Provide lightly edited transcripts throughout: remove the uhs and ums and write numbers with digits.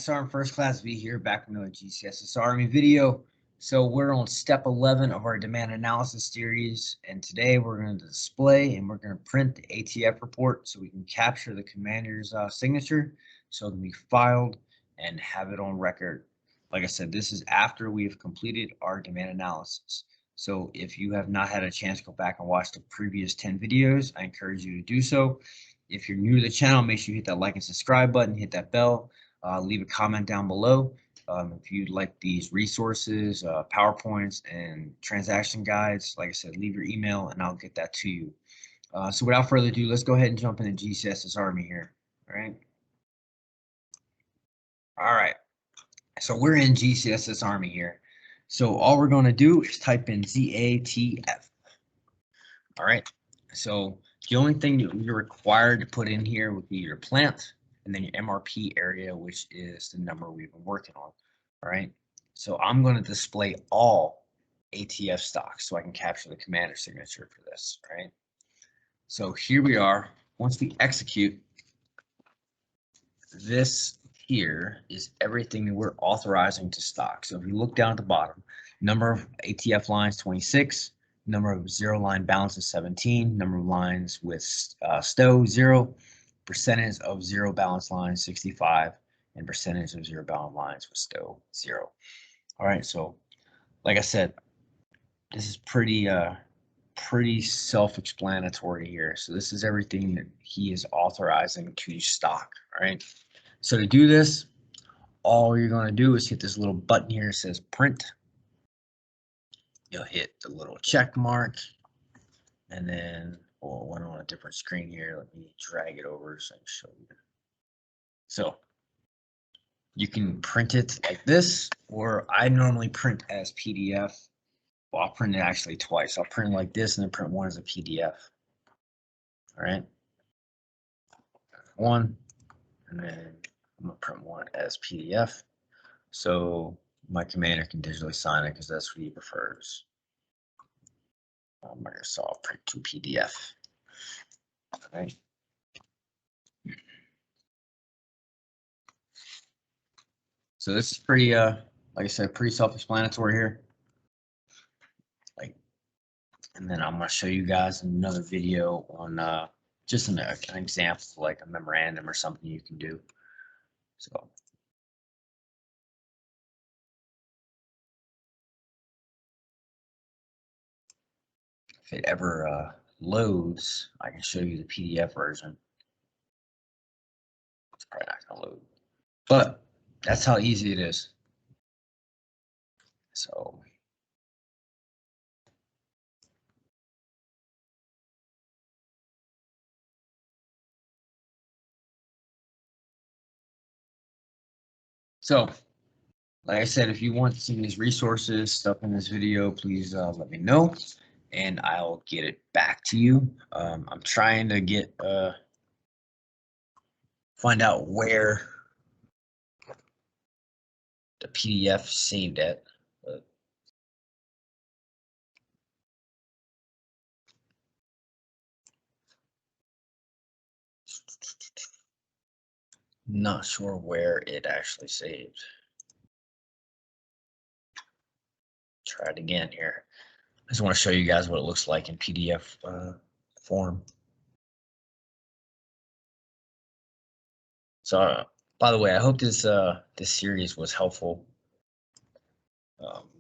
Sergeant First Class V here, back with another GCSS-Army video. So we're on step 11 of our demand analysis series, and today we're going to display and we're going to print the ATF report so we can capture the commander's signature so it can be filed and have it on record. Like I said, this is after we've completed our demand analysis. So if you have not had a chance to go back and watch the previous 10 videos, I encourage you to do so. If you're new to the channel, make sure you hit that like and subscribe button, hit that bell, leave a comment down below. If you'd like these resources, PowerPoints, and transaction guides, like I said, leave your email and I'll get that to you. So without further ado, let's go ahead and jump into GCSS-Army here. All right. So we're in GCSS-Army here. So all we're going to do is type in ZATF. All right. So the only thing that you're required to put in here would be your plant and then your MRP area, which is the number we've been working on. All right. So I'm going to display all ATF stocks so I can capture the commander signature for this. All right. So here we are. Once we execute, this here is everything that we're authorizing to stock. So if you look down at the bottom, number of ATF lines 26, number of zero line balances 17, number of lines with stow 0, percentage of zero balance lines 65, and percentage of zero balance lines with stow 0. All right, so like I said, this is pretty self-explanatory here. So this is everything that he is authorizing to stock. All right. So to do this, all you're going to do is hit this little button here that says print. You'll hit the little check mark, and then we're on a different screen here. Let me drag it over so I can show you. So you can print it like this, or I normally print as PDF. Well, I'll print it actually twice. I'll print it like this and then print one as a PDF. All right. One, and then I'm going to print one as PDF. So my commander can digitally sign it because that's what he prefers. Microsoft print to PDF. All right. So this is pretty, like I said, pretty self-explanatory here. And then I'm going to show you guys another video on just an example, like a memorandum or something you can do. So. If it ever loads, I can show you the PDF version. It's probably not going to load, but that's how easy it is. So, like I said, if you want some of these resources, stuff in this video, please let me know, and I'll get it back to you. I'm trying to get find out where the PDF saved at. But not sure where it actually saved. Try it again here. I just want to show you guys what it looks like in PDF form. So, by the way, I hope this series was helpful.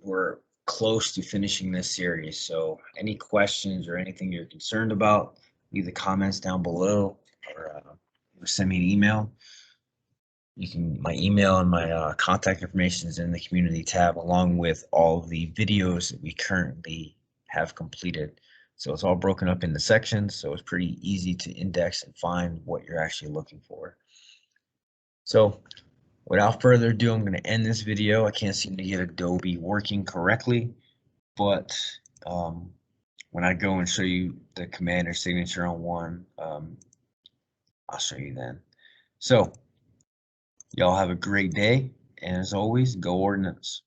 We're close to finishing this series, so any questions or anything you're concerned about, leave the comments down below, or send me an email. You can, my email and my contact information is in the community tab, along with all of the videos that we currently have completed. So it's all broken up into sections, so it's pretty easy to index and find what you're actually looking for. So without further ado, I'm going to end this video. I can't seem to get Adobe working correctly, but when I go and show you the commander signature on one, I'll show you then. So y'all have a great day, and as always, go Ordnance.